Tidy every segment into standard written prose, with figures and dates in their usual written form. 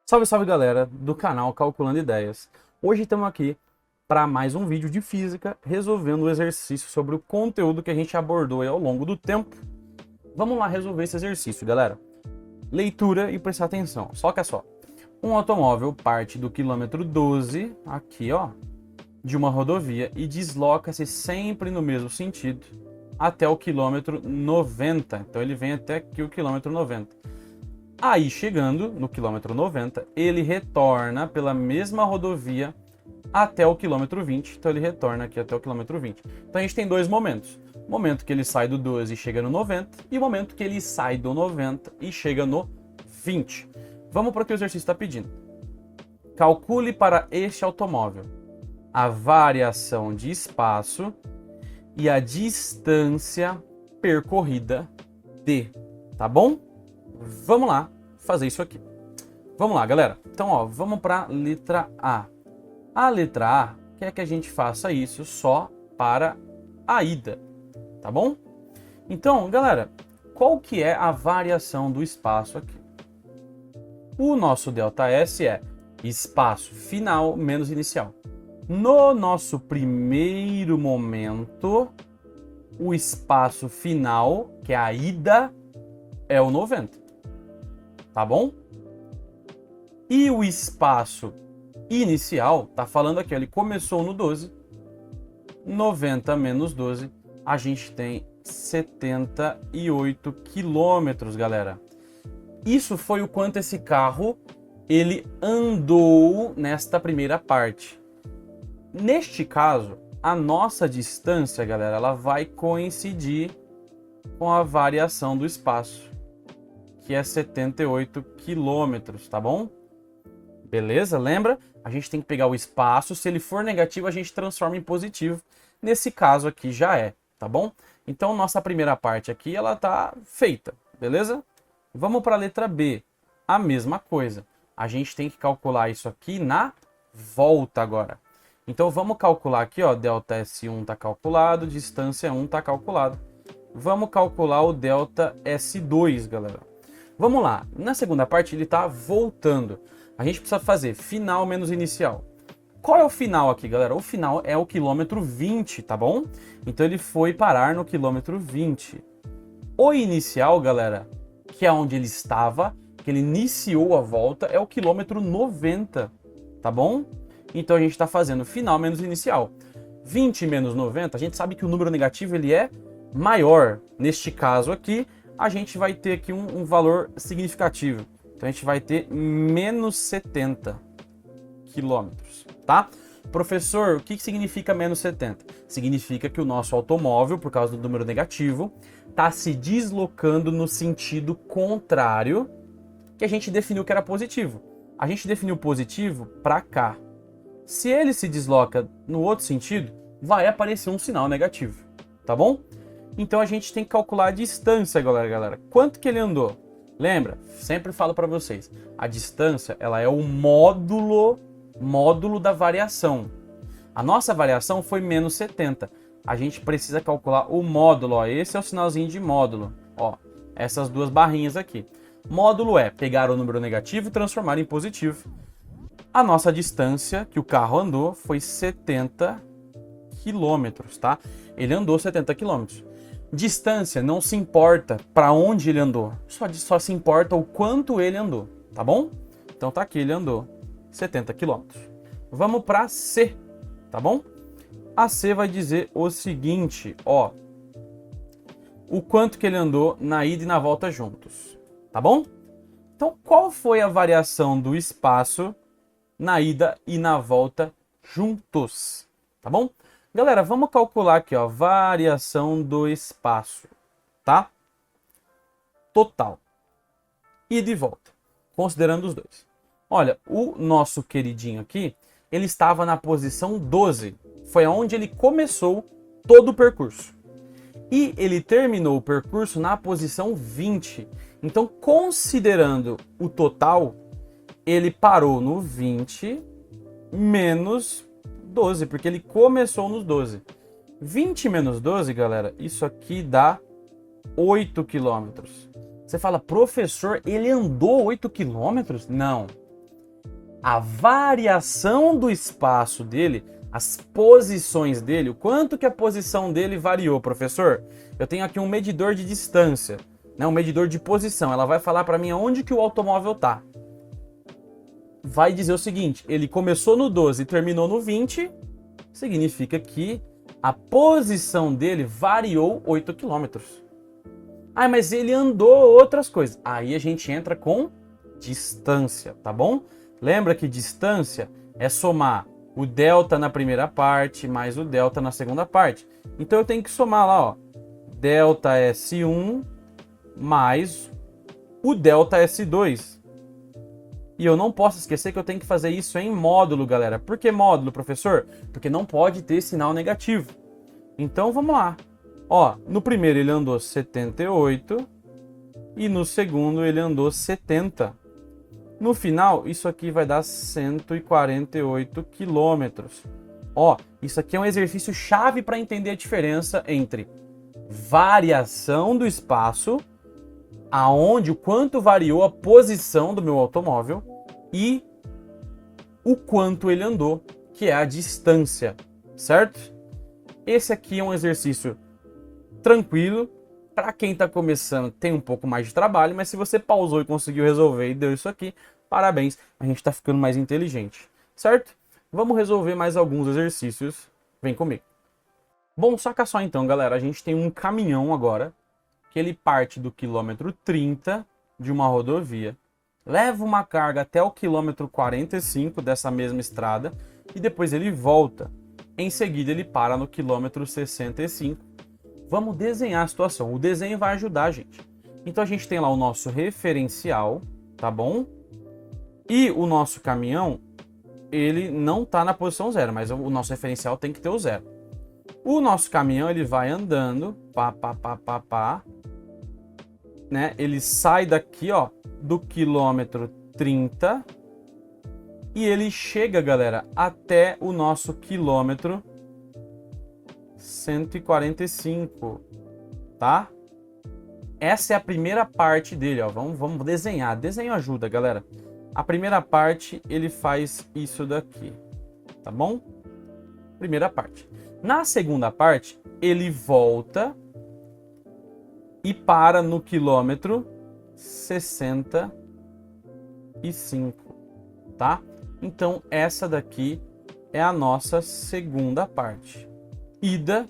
Salve, salve galera do canal Calculando Ideias. Hoje estamos aqui para mais um vídeo de física resolvendo o exercício sobre o conteúdo que a gente abordou aí ao longo do tempo. Vamos lá resolver esse exercício, galera. Leitura e prestar atenção. Só que é só. Um automóvel parte do quilômetro 12, aqui ó, de uma rodovia e desloca-se sempre no mesmo sentido até o quilômetro 90. Então ele vem até aqui o quilômetro 90. Aí, chegando no quilômetro 90, ele retorna pela mesma rodovia até o quilômetro 20. Então, ele retorna aqui até o quilômetro 20. Então, a gente tem dois momentos. O momento que ele sai do 12 e chega no 90, e o momento que ele sai do 90 e chega no 20. Vamos para o que o exercício está pedindo. Calcule para este automóvel a variação de espaço e a distância percorrida D. Tá bom? Vamos lá fazer isso aqui. Vamos lá, galera. Então, ó, vamos para a letra A. A letra A quer que a gente faça isso só para a ida, tá bom? Então, galera, qual que é a variação do espaço aqui? O nosso ΔS é espaço final menos inicial. No nosso primeiro momento, o espaço final, que é a ida, é o 90. Tá bom? E o espaço inicial, tá falando aqui, ele começou no 12, 90 menos 12, a gente tem 78 quilômetros, galera. Isso foi o quanto esse carro, ele andou nesta primeira parte. Neste caso, a nossa distância, galera, ela vai coincidir com a variação do espaço, que é 78 quilômetros, tá bom? Beleza? Lembra? A gente tem que pegar o espaço, se ele for negativo, a gente transforma em positivo. Nesse caso aqui já é, tá bom? Então, nossa primeira parte aqui, ela tá feita, beleza? Vamos para a letra B. A mesma coisa. A gente tem que calcular isso aqui na volta agora. Então, vamos calcular aqui, ó, ΔS1 tá calculado, distância 1 tá calculado. Vamos calcular o ΔS2, galera. Vamos lá, na segunda parte ele está voltando. A gente precisa fazer final menos inicial. Qual é o final aqui, galera? O final é o quilômetro 20, tá bom? Então ele foi parar no quilômetro 20. O inicial, galera, que é onde ele estava, que ele iniciou a volta, é o quilômetro 90, tá bom? Então a gente está fazendo final menos inicial. 20 menos 90, a gente sabe que o número negativo ele é maior. Neste caso aqui, a gente vai ter aqui um valor significativo. Então a gente vai ter menos 70 quilômetros, tá? Professor, o que significa menos 70? Significa que o nosso automóvel, por causa do número negativo, está se deslocando no sentido contrário que a gente definiu que era positivo. A gente definiu positivo para cá. Se ele se desloca no outro sentido, vai aparecer um sinal negativo, tá bom? Então a gente tem que calcular a distância, galera. Quanto que ele andou? Lembra? Sempre falo para vocês. A distância, ela é o módulo da variação. A nossa variação foi menos 70. A gente precisa calcular o módulo, ó. Esse é o sinalzinho de módulo, ó. Essas duas barrinhas aqui. Módulo é pegar o número negativo e transformar em positivo. A nossa distância que o carro andou foi 70 quilômetros, tá? Ele andou 70 quilômetros. Distância não se importa para onde ele andou, só se importa o quanto ele andou, tá bom? Então tá aqui, ele andou 70 quilômetros. Vamos para C, tá bom? A C vai dizer o seguinte, ó. O quanto que ele andou na ida e na volta juntos, tá bom? Então qual foi a variação do espaço na ida e na volta juntos, tá bom? Galera, vamos calcular aqui, ó, variação do espaço, tá? Total. Ida e volta, considerando os dois. Olha, o nosso queridinho aqui, ele estava na posição 12. Foi onde ele começou todo o percurso. E ele terminou o percurso na posição 20. Então, considerando o total, ele parou no 20 menos 12, porque ele começou nos 12. 20 menos 12, galera, isso aqui dá 8 quilômetros. Você fala, professor, ele andou 8 quilômetros? Não. a variação do espaço dele, as posições dele, o quanto que a posição dele variou, professor? Eu tenho aqui um medidor de distância, né, um medidor de posição. Ela vai falar para mim aonde que o automóvel está. Vai dizer o seguinte, ele começou no 12 e terminou no 20, significa que a posição dele variou 8 km. Ah, mas ele andou outras coisas. Aí a gente entra com distância, tá bom? Lembra que distância é somar o delta na primeira parte mais o delta na segunda parte. Então eu tenho que somar lá, ó, delta S1 mais o delta S2. E eu não posso esquecer que eu tenho que fazer isso em módulo, galera. Por que módulo, professor? Porque não pode ter sinal negativo. Então vamos lá. Ó, no primeiro ele andou 78 e no segundo ele andou 70. No final, isso aqui vai dar 148 quilômetros. Ó, isso aqui é um exercício chave para entender a diferença entre variação do espaço, aonde, o quanto variou a posição do meu automóvel, e o quanto ele andou, que é a distância, certo? Esse aqui é um exercício tranquilo. Para quem está começando, tem um pouco mais de trabalho, mas se você pausou e conseguiu resolver e deu isso aqui, parabéns, a gente está ficando mais inteligente, certo? Vamos resolver mais alguns exercícios, vem comigo. Bom, saca só então, galera, a gente tem um caminhão agora, que ele parte do quilômetro 30 de uma rodovia, leva uma carga até o quilômetro 45 dessa mesma estrada e depois ele volta. Em seguida ele para no quilômetro 65. Vamos desenhar a situação. O desenho vai ajudar a gente. Então a gente tem lá o nosso referencial, tá bom? E o nosso caminhão, ele não está na posição 0, mas o nosso referencial tem que ter o 0. O nosso caminhão, ele vai andando, né? Ele sai daqui, ó, do quilômetro 30 e ele chega, galera, até o nosso quilômetro 145, tá? Essa é a primeira parte dele, ó. Vamos desenhar. Desenho ajuda, galera. A primeira parte, ele faz isso daqui, tá bom? Primeira parte. Na segunda parte, ele volta e para no quilômetro 65, tá? Então, essa daqui é a nossa segunda parte. Ida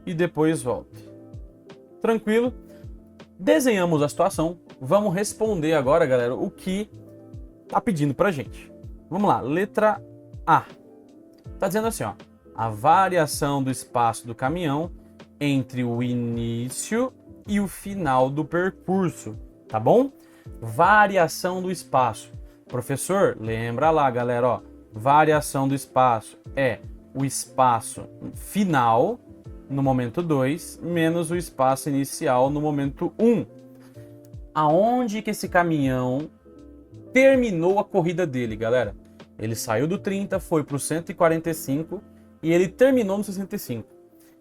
e depois volta. Tranquilo? Desenhamos a situação. Vamos responder agora, galera, o que tá pedindo pra gente. Vamos lá, letra A. Tá dizendo assim, ó, a variação do espaço do caminhão entre o início e o final do percurso, tá bom? Variação do espaço. Professor, lembra lá, galera, ó, variação do espaço é o espaço final no momento 2 menos o espaço inicial no momento 1. Aonde que esse caminhão terminou a corrida dele, galera? Ele saiu do 30, foi para o 145 e ele terminou no 65.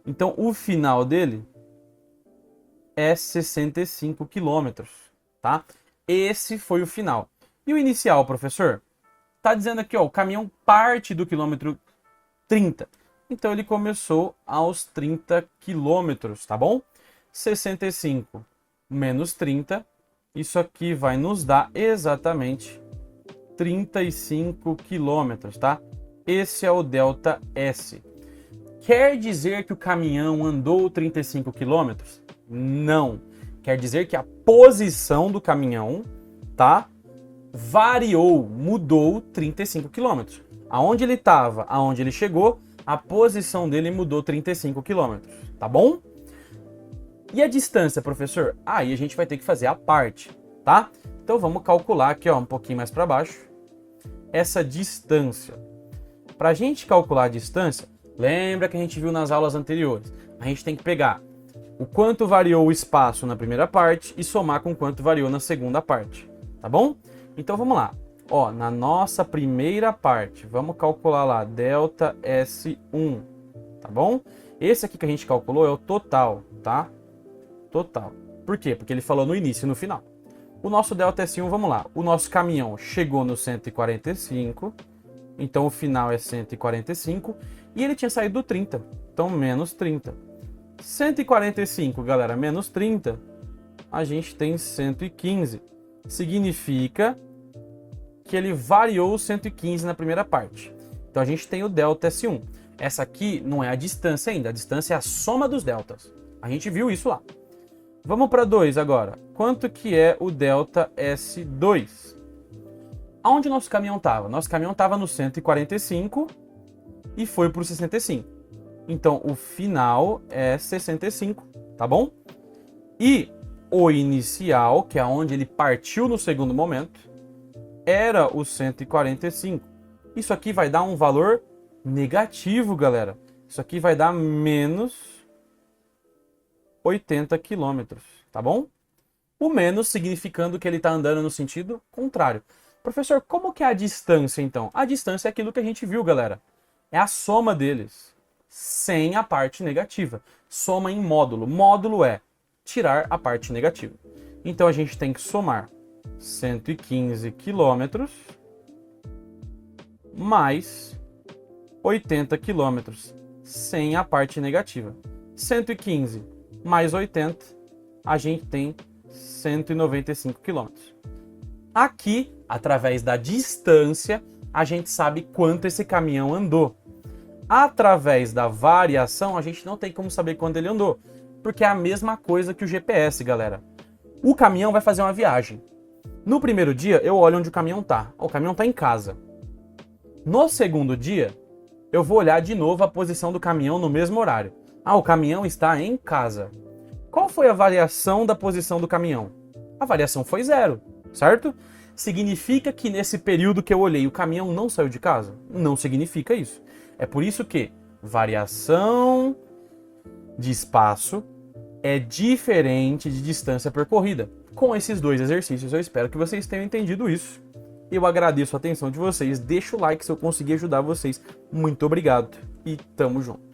Então, o final dele é 65 quilômetros, tá? Esse foi o final. E o inicial, professor? Tá dizendo aqui, ó, o caminhão parte do quilômetro 30. Então, ele começou aos 30 quilômetros, tá bom? 65 menos 30, isso aqui vai nos dar exatamente 35 quilômetros, tá? Esse é o delta S. Quer dizer que o caminhão andou 35 quilômetros? Não. Quer dizer que a posição do caminhão, tá, variou, mudou 35 quilômetros. Aonde ele estava, aonde ele chegou, a posição dele mudou 35 quilômetros, tá bom? E a distância, professor? Aí a gente vai ter que fazer a parte, tá? Então vamos calcular aqui, ó, um pouquinho mais para baixo, essa distância. Para a gente calcular a distância, lembra que a gente viu nas aulas anteriores? A gente tem que pegar o quanto variou o espaço na primeira parte e somar com quanto variou na segunda parte, tá bom? Então vamos lá. Ó, na nossa primeira parte, vamos calcular lá, delta S1, tá bom? Esse aqui que a gente calculou é o total, tá? Total. Por quê? Porque ele falou no início e no final. O nosso ΔS1, vamos lá. O nosso caminhão chegou no 145, então o final é 145, e ele tinha saído do 30, então menos 30. 145, galera, menos 30, a gente tem 115. Significa que ele variou 115 na primeira parte. Então a gente tem o ΔS1. Essa aqui não é a distância ainda, a distância é a soma dos deltas. A gente viu isso lá. Vamos para 2 agora. Quanto que é o ΔS2? Aonde nosso caminhão estava? Nosso caminhão estava no 145 e foi para o 65. Então o final é 65, tá bom? E o inicial, que é onde ele partiu no segundo momento, era o 145. Isso aqui vai dar um valor negativo, galera. Isso aqui vai dar menos 80 quilômetros, tá bom? O menos significando que ele está andando no sentido contrário. Professor, como que é a distância, então? A distância é aquilo que a gente viu, galera. É a soma deles, sem a parte negativa. Soma em módulo. Módulo é tirar a parte negativa. Então a gente tem que somar 115 quilômetros mais 80 quilômetros, sem a parte negativa. 115 mais 80, a gente tem 195 quilômetros. Aqui, através da distância, a gente sabe quanto esse caminhão andou. Através da variação, a gente não tem como saber quando ele andou, porque é a mesma coisa que o GPS, galera. O caminhão vai fazer uma viagem. No primeiro dia, eu olho onde o caminhão tá. O caminhão tá em casa. No segundo dia, eu vou olhar de novo a posição do caminhão no mesmo horário. Ah, o caminhão está em casa. Qual foi a variação da posição do caminhão? A variação foi 0, certo? Significa que nesse período que eu olhei, o caminhão não saiu de casa? Não significa isso. É por isso que variação de espaço é diferente de distância percorrida. Com esses dois exercícios, eu espero que vocês tenham entendido isso. Eu agradeço a atenção de vocês. Deixa o like se eu conseguir ajudar vocês. Muito obrigado e tamo junto.